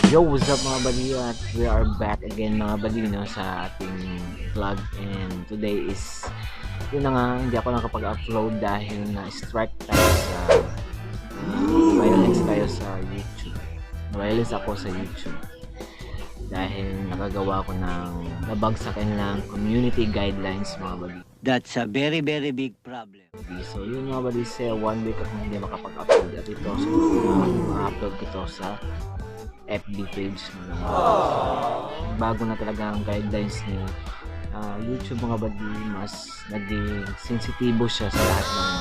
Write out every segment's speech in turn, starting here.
Yo, what's up mga buddy? At we are back again mga buddy no, sa ating vlog. And today is, yun na nga, hindi ako nakapag-upload dahil na-strike tayo sa violence tayo sa YouTube. Violence ako sa YouTube. Dahil nakagawa ko ng nabagsakan ng community guidelines mga buddy. That's a very big problem. So yun mga buddy, sa 1 week akong hindi makapag-upload. At ito, so ma-upload ko to sa FB page ng bago na talaga ang guidelines ni YouTube mga buddy. Mas naging sensitibo siya sa lahat ng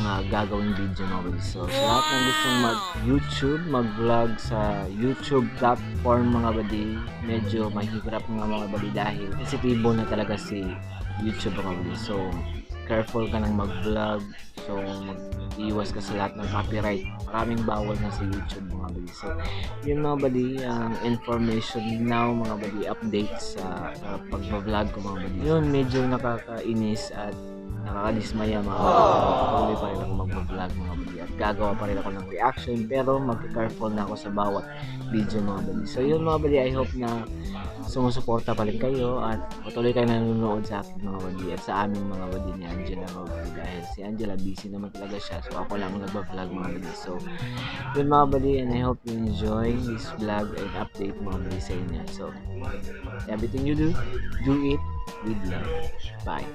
mga gagawing video mga buddy. So sa lahat ng gustong mag-YouTube, mag-vlog sa YouTube platform mga buddy, medyo mahirap mga buddy dahil sensitibo na talaga si YouTube mga buddy. So careful ka nang mag-vlog, so mag-iwas ka sa lahat ng copyright. Maraming bawal na sa YouTube mga buddy. So yun mga buddy, ang information now mga buddy, updates sa pag-vlog ko mga buddy. Yun, medyo nakakainis at nakakadismaya mga buddy. Patuloy pa rin ako mag-vlog mga buddy at gagawa pa rin ako ng reaction, pero mag-careful na ako sa bawat video mga buddy. So yun mga buddy, I hope na sumusuporta pa rin kayo at patuloy kayo nanonood sa akin mga buddy at sa aming mga buddy ni Angela mga buddy, dahil si Angela busy naman talaga siya, so ako lang nagba-vlog mga buddy. So yun mga buddy, and I hope you enjoy this vlog and update mga buddy sa inyo. So everything you do it with love. Bye.